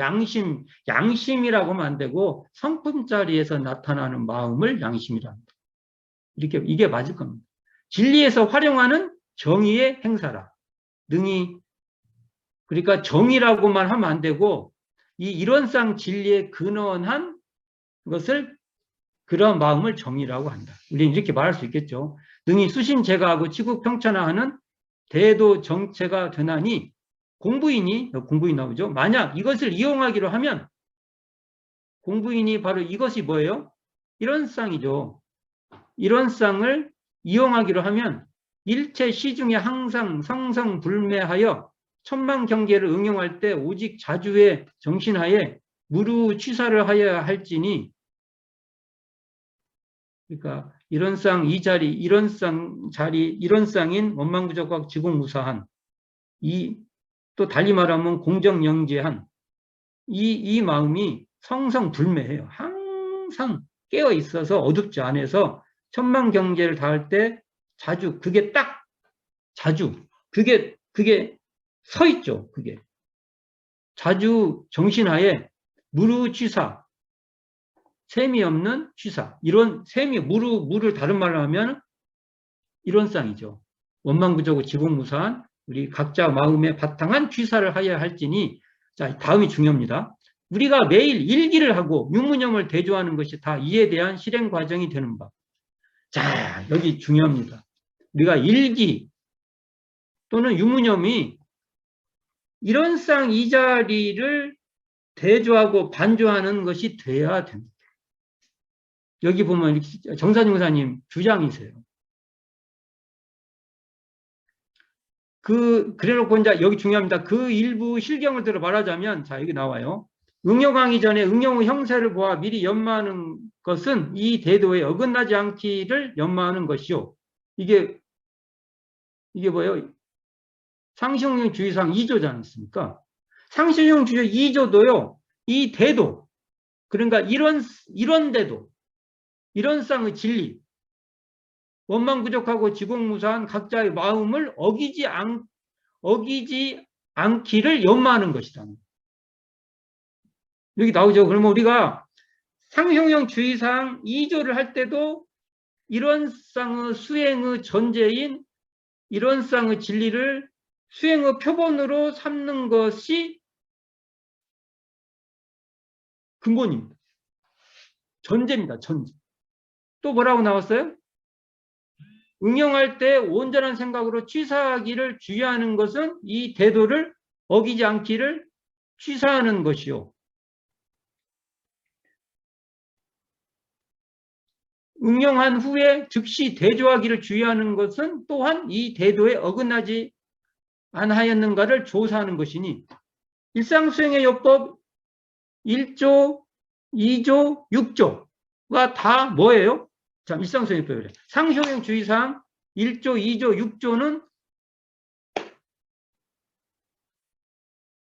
양심이라고 하면 안 되고 성품 자리에서 나타나는 마음을 양심이라 합니다. 이게 맞을 겁니다. 진리에서 활용하는 정의의 행사라. 능히 그러니까 정의라고만 하면 안 되고 이 이론상 진리에 근원한 것을 그런 마음을 정의라고 한다. 우리는 이렇게 말할 수 있겠죠. 능히 수신 제가하고 치국 평천하하는 대도 정체가 되나니 공부인 나오죠. 만약 이것을 이용하기로 하면 공부인이 바로 이것이 뭐예요? 이론상이죠. 이론상을 이용하기로 하면 일체 시중에 항상 성성불매하여 천만 경계를 응용할 때 오직 자주의 정신하에 무루 취사를 하여야 할지니 그러니까 이론상 이 자리 이론상인 원망부적과 지공무사한 또 달리 말하면 공정영재한 이 마음이 성성불매해요. 항상 깨어 있어서 어둡지 않아서 천만 경제를 다할 때 자주 그게 딱 자주 그게 서 있죠. 그게 자주 정신하에 무르취사 셈이 없는 취사 이런 셈이 무를 다른 말로 하면 이런 쌍이죠. 원망부조고 지공무사한 우리 각자 마음에 바탕한 취사를 하여야 할지니 자 다음이 중요합니다. 우리가 매일 일기를 하고 유무념을 대조하는 것이 다 이에 대한 실행 과정이 되는 바. 자 여기 중요합니다. 우리가 일기 또는 유무념이 이런 쌍 이 자리를 대조하고 반조하는 것이 돼야 됩니다. 여기 보면 정사진 목사님 주장이세요. 그래놓고 이제 여기 중요합니다. 그 일부 실경을 들어 말하자면, 자, 여기 나와요. 응용하기 전에 응용의 형세를 보아 미리 연마하는 것은 이 대도에 어긋나지 않기를 연마하는 것이요. 이게 뭐예요? 상식용 주의상 2조지 않습니까? 상식용 주의 2조도요, 이 대도, 그러니까 이런 대도, 이런 쌍의 진리, 원망부족하고 지공무사한 각자의 마음을 어기지 않기를 연마하는 것이다. 여기 나오죠. 그러면 우리가 상형용 주의상 2조를 할 때도 이런 쌍의 수행의 전제인 이런 쌍의 진리를 수행의 표본으로 삼는 것이 근본입니다. 전제입니다. 전제. 또 뭐라고 나왔어요? 응용할 때 온전한 생각으로 취사하기를 주의하는 것은 이 대도를 어기지 않기를 취사하는 것이요. 응용한 후에 즉시 대조하기를 주의하는 것은 또한 이 대도에 어긋나지 않하였는가를 조사하는 것이니 일상수행의 요법 1조, 2조, 6조가 다 뭐예요? 자, 일상수행요법이래. 상효용 주의사항 1조, 2조, 6조는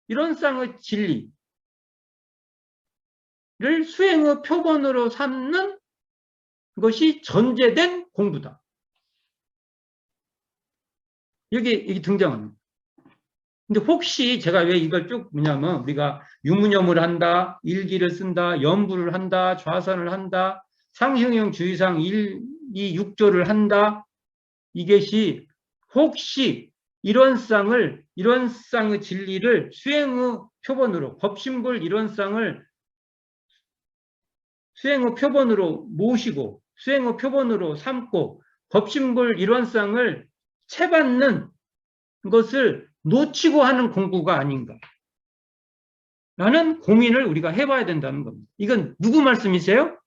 이런 쌍의 진리를 수행의 표본으로 삼는 것이 전제된 공부다. 여기 등장합니다. 근데 혹시 제가 왜 이걸 쭉 뭐냐면 우리가 유무념을 한다, 일기를 쓴다, 연부를 한다, 좌선을 한다, 상형용 주의상 1, 2, 6조를 한다. 이것이 혹시 이런 쌍의 진리를 수행의 표본으로 법신불 이런 쌍을 수행의 표본으로 모시고 수행의 표본으로 삼고 법신불 이런 쌍을 채받는 것을 놓치고 하는 공부가 아닌가 라는 고민을 우리가 해봐야 된다는 겁니다. 이건 누구 말씀이세요?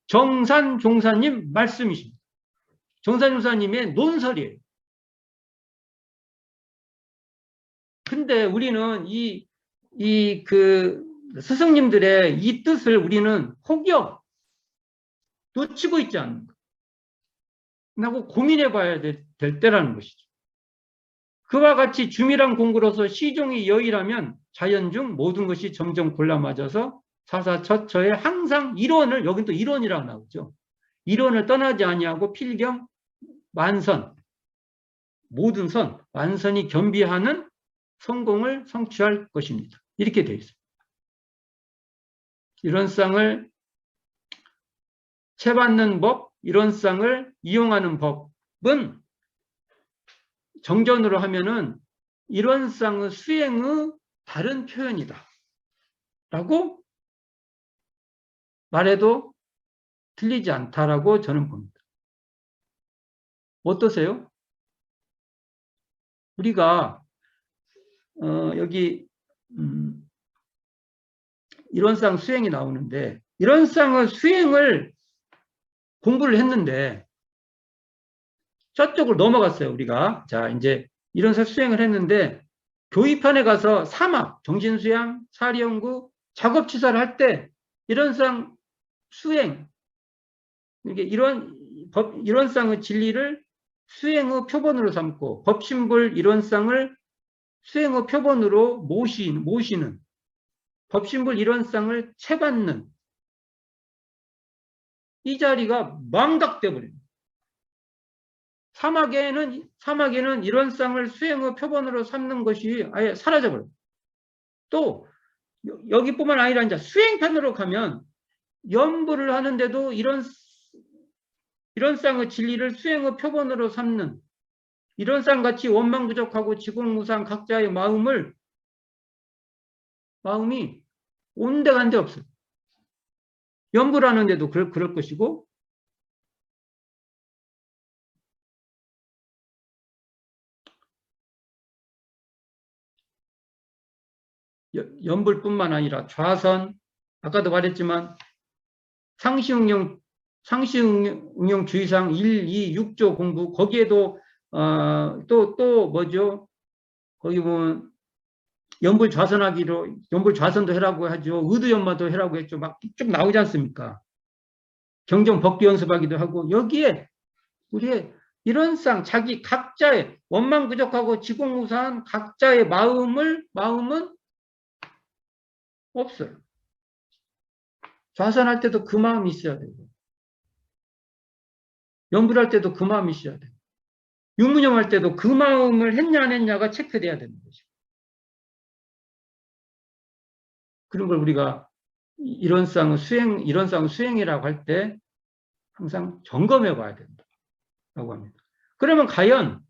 정산 종사님 말씀이십니다. 정산 종사님의 논설이에요. 근데 우리는 스승님들의 이 뜻을 우리는 혹여 놓치고 있지 않는가 라고 고민해 봐야 될 때라는 것이죠. 그와 같이 주밀한 공부로서 시종이 여의라면 자연 중 모든 것이 점점 골라맞아서 사사처처에 항상 이론을, 여긴 또 이론이라고 나오죠. 이론을 떠나지 아니하고 필경, 만선, 모든 선, 완선이 겸비하는 성공을 성취할 것입니다. 이렇게 되어 있습니다. 이런 쌍을 채받는 법, 이런 쌍을 이용하는 법은 정전으로 하면은 이런 쌍의 수행의 다른 표현이다 라고 말해도 틀리지 않다라고 저는 봅니다. 어떠세요? 우리가 여기 이런 쌍 수행이 나오는데 이런 쌍의 수행을 공부를 했는데 저쪽으로 넘어갔어요. 우리가 자 이제 이런 수행을 했는데 교의편에 가서 사막, 정신수양, 사리연구, 작업치사를 할 때 이런 쌍 수행 이런 쌍의 진리를 수행의 표본으로 삼고 법신불 이런 쌍을 수행의 표본으로 모시는 법신불 이런 쌍을 채받는 이 자리가 망각돼 버립니다. 사막에는 이런 쌍을 수행의 표본으로 삼는 것이 아예 사라져버려요. 또 여기뿐만 아니라 이제 수행편으로 가면 연부를 하는데도 이런 쌍의 진리를 수행의 표본으로 삼는 이런 쌍같이 원망부족하고 지공무상 각자의 마음이 온데간데 없어요. 연부를 하는데도 그럴 것이고 연불뿐만 아니라 좌선, 아까도 말했지만 상시응용 주의사항 1, 2, 6조 공부, 거기에도 또 뭐죠? 거기 보면 연불 좌선도 해라고 하죠. 의도연마도 해라고 했죠. 막 쭉 나오지 않습니까? 경정 법기 연습하기도 하고, 여기에 우리의 이런 쌍, 자기 각자의 원망 부족하고 지공무사한 각자의 마음은 없어요. 좌선할 때도 그 마음이 있어야 되고, 연불할 때도 그 마음이 있어야 되고, 유무념할 때도 그 마음을 했냐 안 했냐가 체크돼야 되는 거죠. 그런 걸 우리가 이런 쌍 수행이라고 할 때 항상 점검해 봐야 된다고 합니다. 그러면 과연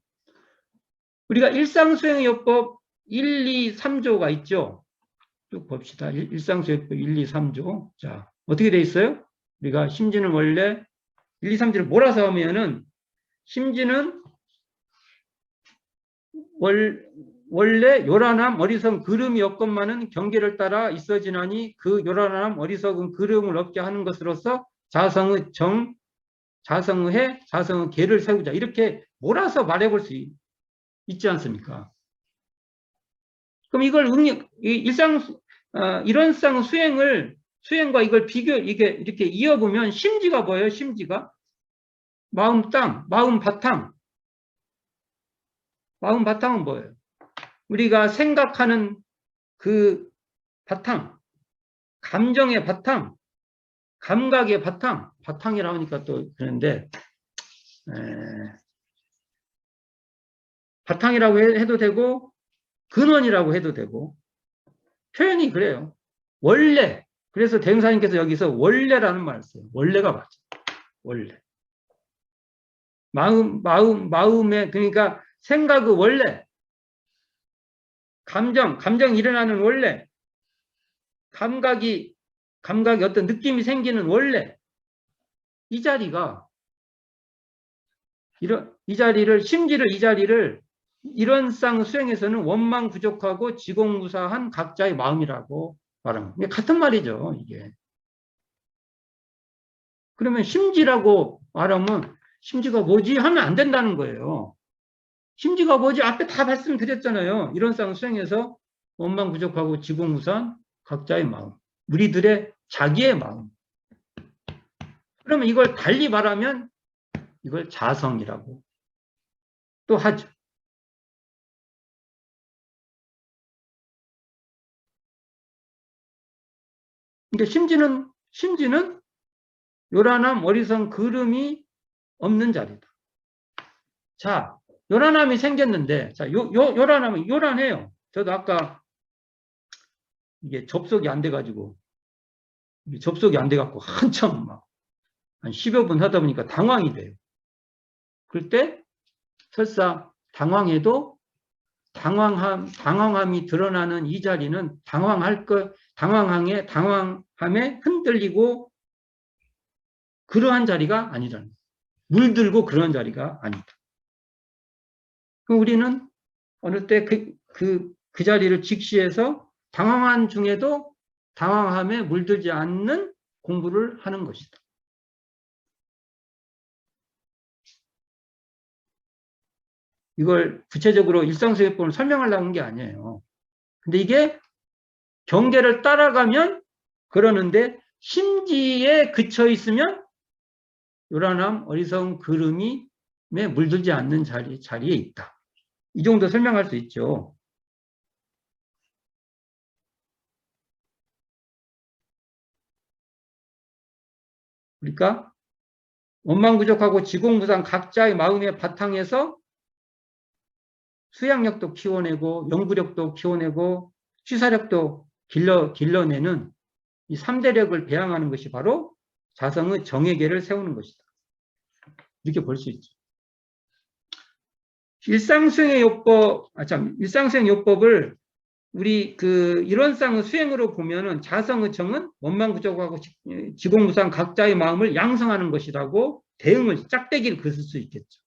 우리가 일상수행요법 1, 2, 3조가 있죠. 쭉 봅시다. 일상수행요법 1, 2, 3조. 자, 어떻게 돼 있어요? 우리가 심지는 원래 1, 2, 3조를 몰아서 하면은 심지는 원래 요란함 어리석은 그름이 없건만은 경계를 따라 있어지나니 그 요란함 어리석은 그름을 없게 하는 것으로서 자성의 계를 세우자. 이렇게 몰아서 말해볼 수 있지 않습니까? 그럼 이걸 이런 쌍 수행과 이걸 이렇게 이어보면 심지가 뭐예요? 심지가 마음 바탕. 마음 바탕은 뭐예요? 우리가 생각하는 그 바탕, 감정의 바탕, 감각의 바탕이라고 하니까 또 그런데 바탕이라고 해도 되고 근원이라고 해도 되고 표현이 그래요. 원래. 그래서 대흥사님께서 여기서 원래라는 말을 써요. 원래가 맞죠. 원래. 마음에 그러니까 생각의 원래, 감정 일어나는 원래, 감각이 어떤 느낌이 생기는 원래, 이 자리를 이런 쌍 수행에서는 원망 부족하고 지공무사한 각자의 마음이라고 말합니다. 같은 말이죠, 이게. 그러면 심지라고 말하면 심지가 뭐지 하면 안 된다는 거예요. 심지가 뭐지? 앞에 다 말씀드렸잖아요. 이런 쌍 수행에서 원망 부족하고 지공무사한 각자의 마음, 우리들의 자기의 마음. 그러면 이걸 달리 말하면 이걸 자성이라고 또 하죠. 그러니까 심지는 요란함, 어리석은 그름이 없는 자리다. 자, 요란함이 생겼는데, 자, 요란함은 요란해요. 저도 아까 이게 접속이 안 돼가지고, 한참 한 10여 분 하다 보니까 당황이 돼요. 그럴 때 설사 당황해도 당황함이 드러나는 이 자리는 당황함에 흔들리고 그러한 자리가 아니라는 거예요. 물들고 그러한 자리가 아니다. 그럼 우리는 어느 때 그 자리를 직시해서 당황한 중에도 당황함에 물들지 않는 공부를 하는 것이다. 이걸 구체적으로 일상수행법을 설명하려고 한 게 아니에요. 근데 이게 경계를 따라가면 그러는데 심지에 그쳐 있으면 요란함, 어리석은 그름이 물들지 않는 자리에 있다. 이 정도 설명할 수 있죠. 그러니까 원망부족하고 지공부상 각자의 마음의 바탕에서 수양력도 키워내고 연구력도 키워내고 취사력도 길러내는 이 3대력을 배양하는 것이 바로 자성의 정예계를 세우는 것이다. 이렇게 볼 수 있죠. 일상수행의 요법을 우리 일원상의 수행으로 보면은 자성의 정은 원망부족하고 지공부상 각자의 마음을 양성하는 것이라고 대응을 짝대기를 그을 수 있겠죠.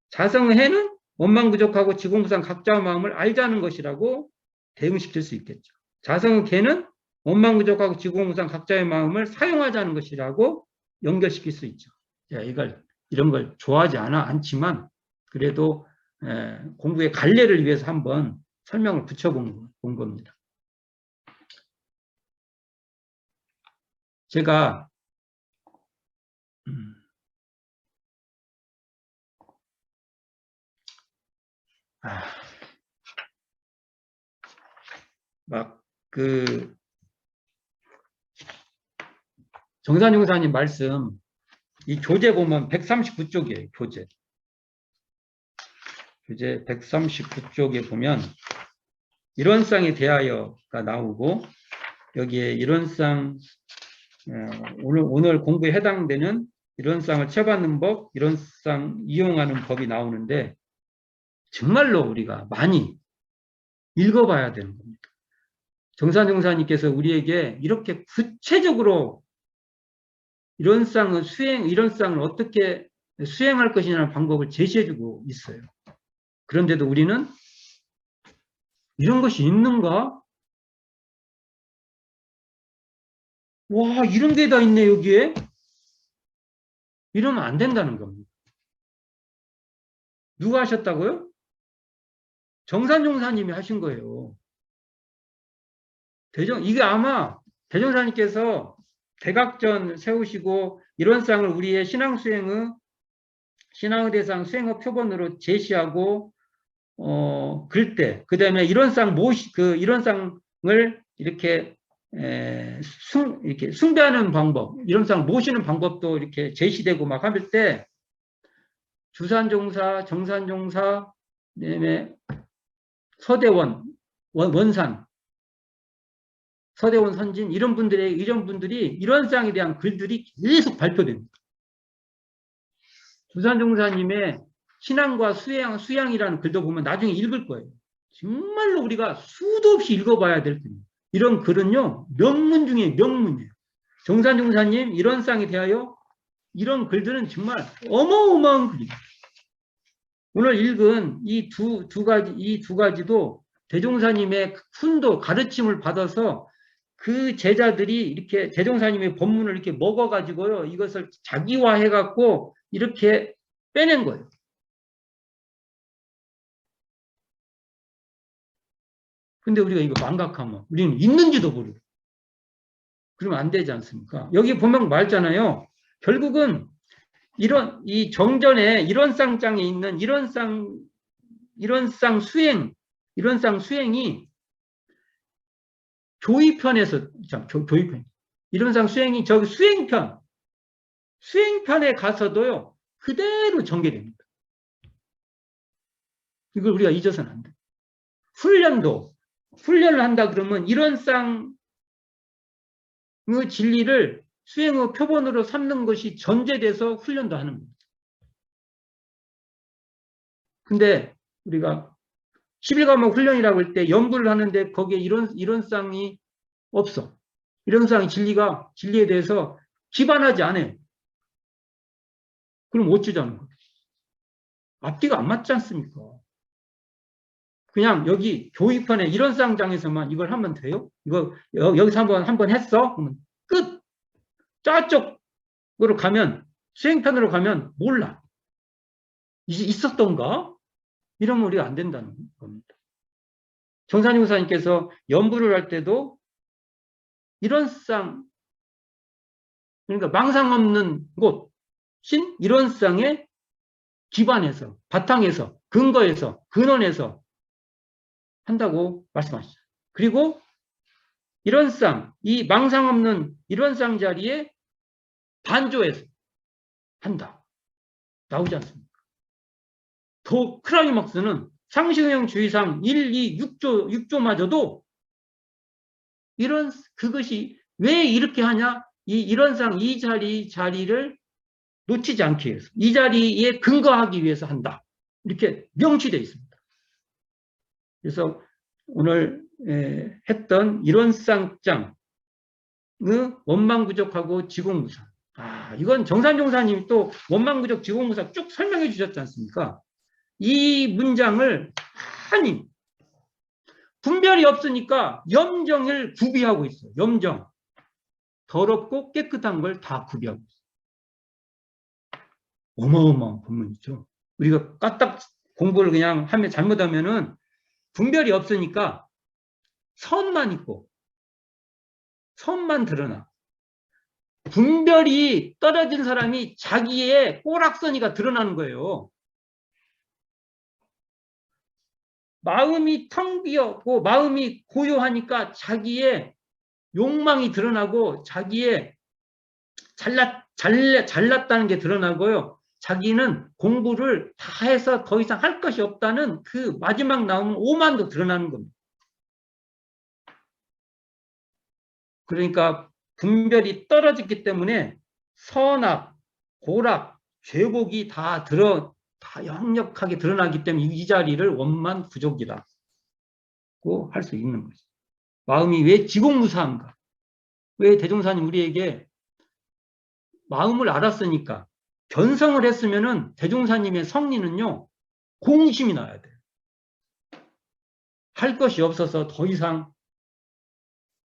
자성의 해는 원망부족하고 지공부상 각자의 마음을 알자는 것이라고 대응시킬 수 있겠죠. 자성의 개는 원망부족하고 지공부상 각자의 마음을 사용하자는 것이라고 연결시킬 수 있죠. 이런 걸 좋아하지 않지만 그래도 공부의 갈래를 위해서 한번 설명을 붙여본 겁니다. 제가 정산용사님 말씀, 이 교재 보면 139쪽이에요, 교재 139쪽에 보면 일원상에 대하여가 나오고, 여기에 일원상, 오늘 공부에 해당되는 일원상을 채받는 법, 일원상 이용하는 법이 나오는데, 정말로 우리가 많이 읽어봐야 되는 겁니다. 정산용사님께서 우리에게 이렇게 구체적으로 일원상을 어떻게 수행할 것이냐는 방법을 제시해주고 있어요. 그런데도 우리는 이런 것이 있는가? 와, 이런 게 다 있네, 여기에. 이러면 안 된다는 겁니다. 누가 하셨다고요? 정산용사님이 하신 거예요. 이게 아마 대종사님께서 대각전 세우시고 일원상을 우리의 신앙의 대상 수행의 표본으로 제시하고 그럴 때, 그 다음에 일원상을 이렇게 숭배하는 방법, 일원상을 모시는 방법도 이렇게 제시되고 막 할 때 주산종사, 정산종사, 그다음에 서대원, 원산, 서대원 선진 이런 분들이 일원상에 대한 글들이 계속 발표됩니다. 주산종사님의 신앙과 수양이라는 글도 보면 나중에 읽을 거예요. 정말로 우리가 수도 없이 읽어봐야 될 겁니다. 이런 글은요, 명문 중에 명문이에요. 정산종사님 일원상에 대하여 이런 글들은 정말 어마어마한 글입니다. 오늘 읽은 이 두 가지도 대종사님의 훈도, 가르침을 받아서 그 제자들이 이렇게 대종사님의 법문을 이렇게 먹어가지고요, 이것을 자기화해갖고 이렇게 빼낸 거예요. 근데 우리가 이거 망각하면 우리는 있는지도 모르고 그러면 안 되지 않습니까? 여기 보면 말잖아요. 결국은 이 정전에 일원상장에 있는 일원상 수행이 교의편에서, 교의편. 일원상 수행이 저기 수행편에 가서도요, 그대로 전개됩니다. 이걸 우리가 잊어서는 안 돼. 훈련을 한다 그러면 일원상의 진리를 수행의 표본으로 삼는 것이 전제돼서 훈련도 하는 겁니다. 근데 우리가 11과목 훈련이라고 할 때 연구를 하는데 거기에 일원상이 없어. 일원상의 진리에 대해서 기반하지 않아요. 그럼 어쩌자는 거예요? 앞뒤가 안 맞지 않습니까? 그냥 여기 교육편에 일원상장에서만 이걸 하면 돼요? 이거 여기서 한번 했어? 그러면 끝! 저쪽으로 가면, 수행편으로 가면 몰라. 있었던가? 이러면 우리가 안 된다는 겁니다. 정산용 사님께서 연부를 할 때도 일원상, 그러니까 망상 없는 곳, 일원상의 기반에서, 바탕에서, 근원에서 한다고 말씀하시죠. 그리고 일원상, 이 망상 없는 일원상 자리에 반조해서, 한다. 나오지 않습니까? 더 클라이막스는 상식형주의상 1, 2, 6조마저도 그것이 왜 이렇게 하냐? 이런 상, 이 자리를 놓치지 않기 위해서, 이 자리에 근거하기 위해서 한다. 이렇게 명시되어 있습니다. 그래서 오늘 했던 이론상장의 원망부족하고 지공무상. 이건 정산종사님이 또 원망부족, 지공무상 쭉 설명해 주셨지 않습니까? 이 문장을 아니 분별이 없으니까 염정을 구비하고 있어요. 염정. 더럽고 깨끗한 걸 다 구비하고 있어요. 어마어마한 본문이죠. 우리가 까딱 공부를 그냥 하면 잘못하면은 분별이 없으니까 선만 있고 선만 드러나. 분별이 떨어진 사람이 자기의 꼬락서니가 드러나는 거예요. 마음이 텅 비었고 마음이 고요하니까 자기의 욕망이 드러나고 자기의 잘났다는 게 드러나고요. 자기는 공부를 다 해서 더 이상 할 것이 없다는 그 마지막 나오는 오만도 드러나는 겁니다. 그러니까 분별이 떨어졌기 때문에 선악, 고락, 죄복이 다 역력하게 드러나기 때문에 이 자리를 원만 부족이라고 할 수 있는 거죠. 마음이 왜 지공무사한가? 왜 대종사님 우리에게 마음을 알았으니까 견성을 했으면은 대종사님의 성리는요 공심이 나야 돼요. 할 것이 없어서 더 이상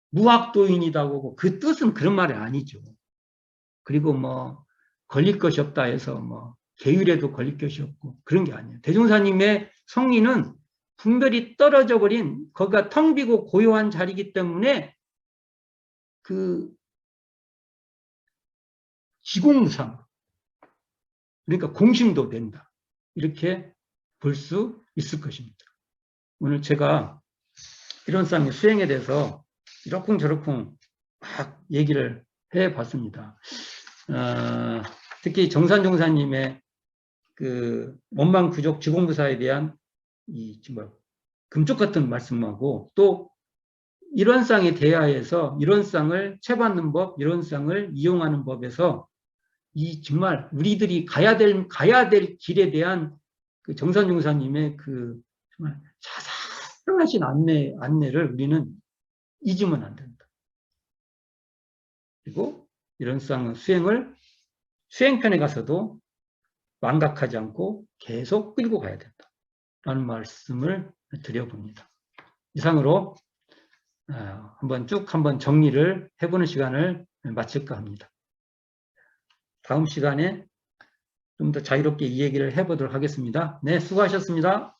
무학도인이라고 하고 그 뜻은 그런 말이 아니죠. 그리고 뭐 걸릴 것이 없다 해서 뭐 계율에도 걸릴 것이 없고 그런 게 아니에요. 대종사님의 성리는 분별이 떨어져 버린 거기가 텅 비고 고요한 자리이기 때문에 그 지공무상 그러니까 공심도 된다. 이렇게 볼 수 있을 것입니다. 오늘 제가 이론상의 수행에 대해서 이러쿵저러쿵 막 얘기를 해봤습니다. 특히 정산종사님의 그 원망부족 지공무사에 대한 금쪽 같은 말씀하고 또 이론상에 대하여서 이론상을 채받는 법, 이론상을 이용하는 법에서 이 정말 우리들이 가야 될 길에 대한 그 정산종사님의 그 정말 자상하신 안내를 우리는 잊으면 안 된다. 그리고 이론상 수행편에 가서도 망각하지 않고 계속 끌고 가야 된다. 라는 말씀을 드려봅니다. 이상으로 한번 정리를 해보는 시간을 마칠까 합니다. 다음 시간에 좀 더 자유롭게 이 얘기를 해보도록 하겠습니다. 네, 수고하셨습니다.